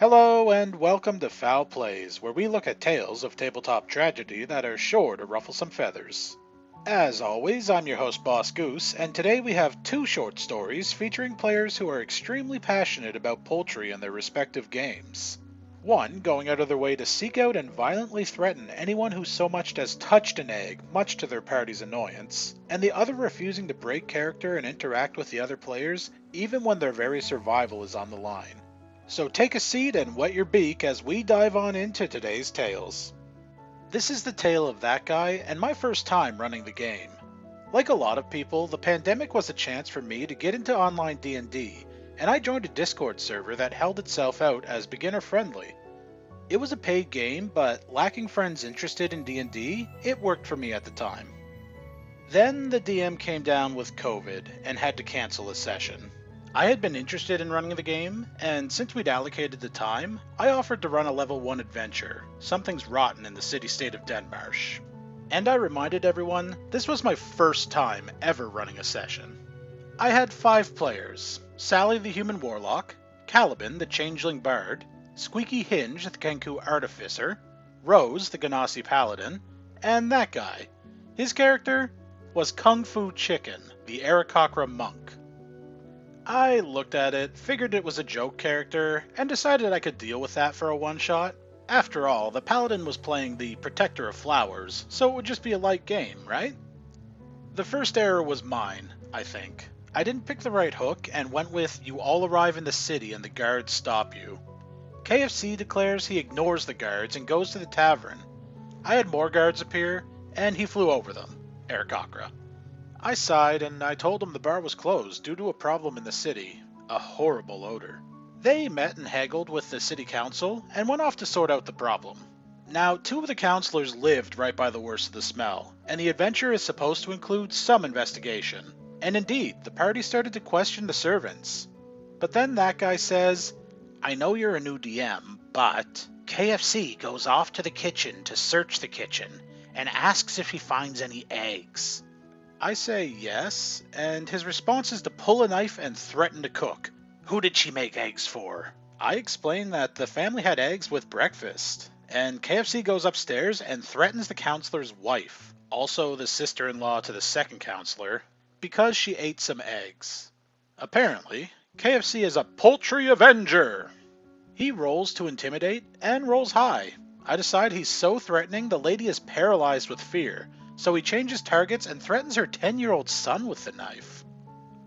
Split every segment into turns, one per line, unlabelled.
Hello and welcome to Fowl Plays, where we look at tales of tabletop tragedy that are sure to ruffle some feathers. As always, I'm your host Boss Goose, and today we have two short stories featuring players who are extremely passionate about poultry in their respective games. One going out of their way to seek out and violently threaten anyone who so much as touched an egg, much to their party's annoyance, and the other refusing to break character and interact with the other players, even when their very survival is on the line. So take a seat and wet your beak as we dive on into today's tales. This is the tale of that guy and my first time running the game. Like a lot of people, the pandemic was a chance for me to get into online D&D, and I joined a Discord server that held itself out as beginner friendly. It was a paid game, but lacking friends interested in D&D, it worked for me at the time. Then the DM came down with COVID and had to cancel a session. I had been interested in running the game, and since we'd allocated the time, I offered to run a level 1 adventure, Something's Rotten in the city-state of Denmarsh. And I reminded everyone, this was my first time ever running a session. I had 5 players: Sally the Human Warlock, Caliban the Changeling Bard, Squeaky Hinge the Kenku Artificer, Rose the Ganassi Paladin, and that guy. His character was Kung Fu Chicken, the Aarakocra Monk. I looked at it, figured it was a joke character, and decided I could deal with that for a one-shot. After all, the Paladin was playing the Protector of Flowers, so it would just be a light game, right? The first error was mine, I think. I didn't pick the right hook and went with "you all arrive in the city and the guards stop you." KFC declares he ignores the guards and goes to the tavern. I had more guards appear, and he flew over them. Aarakocra. I sighed and I told him the bar was closed due to a problem in the city, a horrible odor. They met and haggled with the city council and went off to sort out the problem. Now, 2 of the councilors lived right by the worst of the smell, and the adventure is supposed to include some investigation. And indeed, the party started to question the servants. But then that guy says, "I know you're a new DM, but KFC goes off to the kitchen to search the kitchen and asks if he finds any eggs." I say yes, and his response is to pull a knife and threaten to cook. Who did she make eggs for? I explain that the family had eggs with breakfast, and KFC goes upstairs and threatens the counselor's wife, also the sister-in-law to the second counselor, because she ate some eggs. Apparently, KFC is a poultry avenger. He rolls to intimidate and rolls high. I decide he's so threatening the lady is paralyzed with fear, so he changes targets and threatens her 10-year-old son with the knife.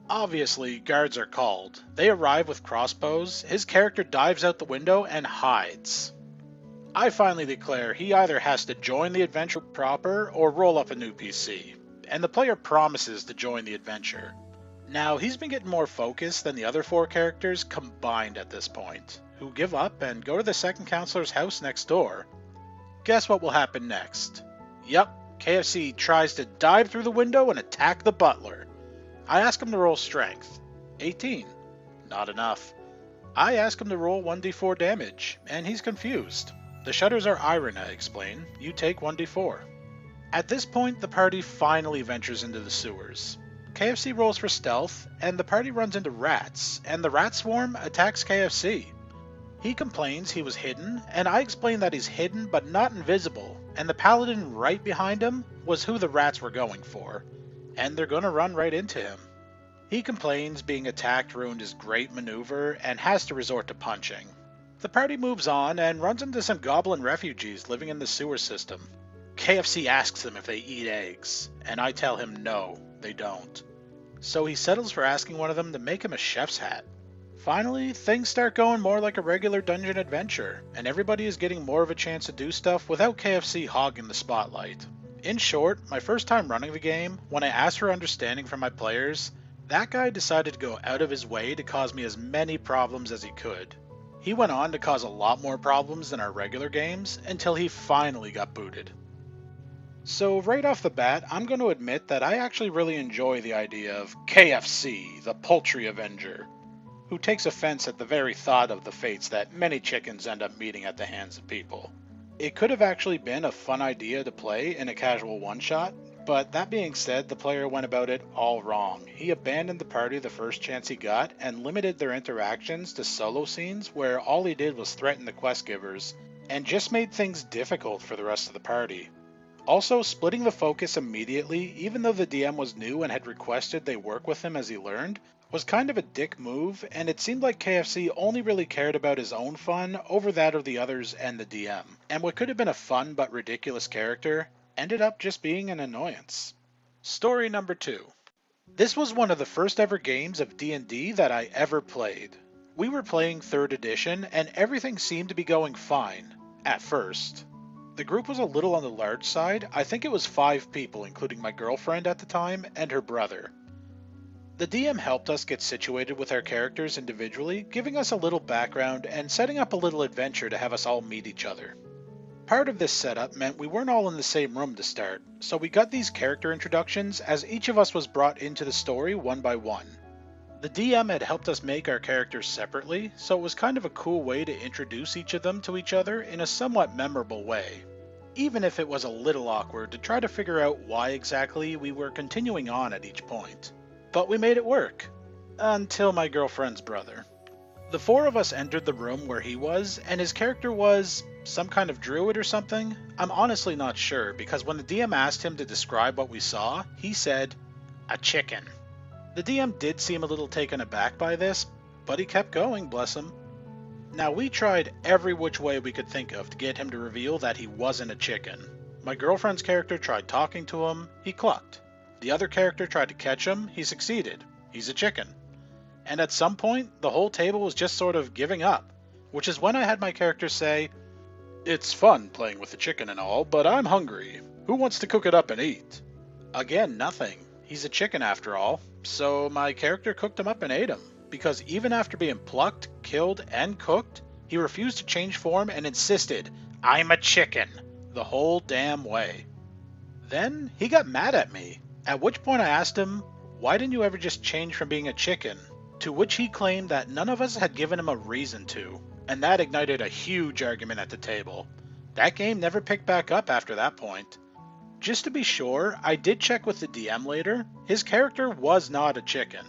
Obviously, guards are called. They arrive with crossbows, his character dives out the window and hides. I finally declare he either has to join the adventure proper or roll up a new PC, and the player promises to join the adventure. Now, he's been getting more focused than the other 4 characters combined at this point, who give up and go to the second counselor's house next door. Guess what will happen next? Yup. KFC tries to dive through the window and attack the butler. I ask him to roll strength. 18. Not enough. I ask him to roll 1d4 damage, and he's confused. The shutters are iron, I explain. You take 1d4. At this point, the party finally ventures into the sewers. KFC rolls for stealth, and the party runs into rats, and the rat swarm attacks KFC. He complains he was hidden, and I explain that he's hidden but not invisible, and the paladin right behind him was who the rats were going for, and they're gonna run right into him. He complains being attacked ruined his great maneuver and has to resort to punching. The party moves on and runs into some goblin refugees living in the sewer system. KFC asks them if they eat eggs, and I tell him no, they don't. So he settles for asking one of them to make him a chef's hat. Finally, things start going more like a regular dungeon adventure, and everybody is getting more of a chance to do stuff without KFC hogging the spotlight. In short, my first time running the game, when I asked for understanding from my players, that guy decided to go out of his way to cause me as many problems as he could. He went on to cause a lot more problems than our regular games, until he finally got booted. So right off the bat, I'm going to admit that I actually really enjoy the idea of KFC, the Poultry Avenger, who takes offense at the very thought of the fates that many chickens end up meeting at the hands of people. It could have actually been a fun idea to play in a casual one-shot, But that being said, the player went about it all wrong. He abandoned the party the first chance he got and limited their interactions to solo scenes where all he did was threaten the quest givers, and just made things difficult for the rest of the party. Also, splitting the focus immediately, even though the DM was new and had requested they work with him as he learned, was kind of a dick move, and it seemed like KFC only really cared about his own fun over that of the others and the DM. And what could have been a fun but ridiculous character ended up just being an annoyance. Story number 2. This was one of the first ever games of D&D that I ever played. We were playing 3rd edition, and everything seemed to be going fine, at first. The group was a little on the large side. I think it was 5 people, including my girlfriend at the time and her brother. The DM helped us get situated with our characters individually, giving us a little background and setting up a little adventure to have us all meet each other. Part of this setup meant we weren't all in the same room to start, so we got these character introductions as each of us was brought into the story one by one. The DM had helped us make our characters separately, so it was kind of a cool way to introduce each of them to each other in a somewhat memorable way, even if it was a little awkward to try to figure out why exactly we were continuing on at each point. But we made it work. Until my girlfriend's brother. The 4 of us entered the room where he was, and his character was some kind of druid or something? I'm honestly not sure, because when the DM asked him to describe what we saw, he said, "A chicken." The DM did seem a little taken aback by this, but he kept going, bless him. Now, we tried every which way we could think of to get him to reveal that he wasn't a chicken. My girlfriend's character tried talking to him, he clucked. The other character tried to catch him, he succeeded. He's a chicken. And at some point, the whole table was just sort of giving up, which is when I had my character say, "It's fun playing with the chicken and all, but I'm hungry. Who wants to cook it up and eat?" Again, nothing. He's a chicken after all, so my character cooked him up and ate him, because even after being plucked, killed, and cooked, he refused to change form and insisted, "I'm a chicken," the whole damn way. Then he got mad at me, at which point I asked him, "Why didn't you ever just change from being a chicken?" To which he claimed that none of us had given him a reason to, and that ignited a huge argument at the table. That game never picked back up after that point. Just to be sure, I did check with the DM later. His character was not a chicken.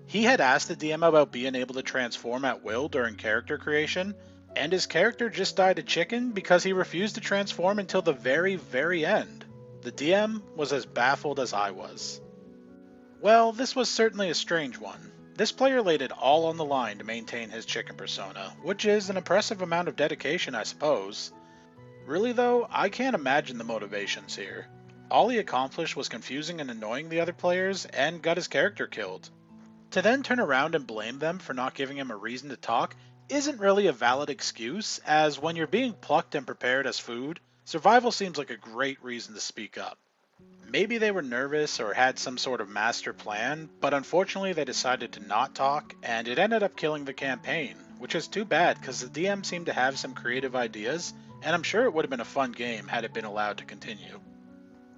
He had asked the DM about being able to transform at will during character creation, and his character just died a chicken because he refused to transform until the very, very end. The DM was as baffled as I was. Well, this was certainly a strange one. This player laid it all on the line to maintain his chicken persona, which is an impressive amount of dedication, I suppose. Really though, I can't imagine the motivations here. All he accomplished was confusing and annoying the other players, and got his character killed. To then turn around and blame them for not giving him a reason to talk isn't really a valid excuse, as when you're being plucked and prepared as food, survival seems like a great reason to speak up. Maybe they were nervous or had some sort of master plan, but unfortunately they decided to not talk, and it ended up killing the campaign, which is too bad because the DM seemed to have some creative ideas, and I'm sure it would have been a fun game had it been allowed to continue.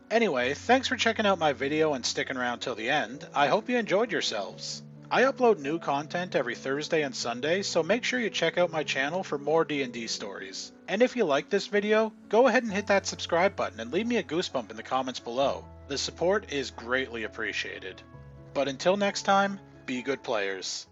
Anyway, thanks for checking out my video and sticking around till the end. I hope you enjoyed yourselves. I upload new content every Thursday and Sunday, so make sure you check out my channel for more D&D stories. And if you like this video, go ahead and hit that subscribe button and leave me a goosebump in the comments below. The support is greatly appreciated. But until next time, be good players.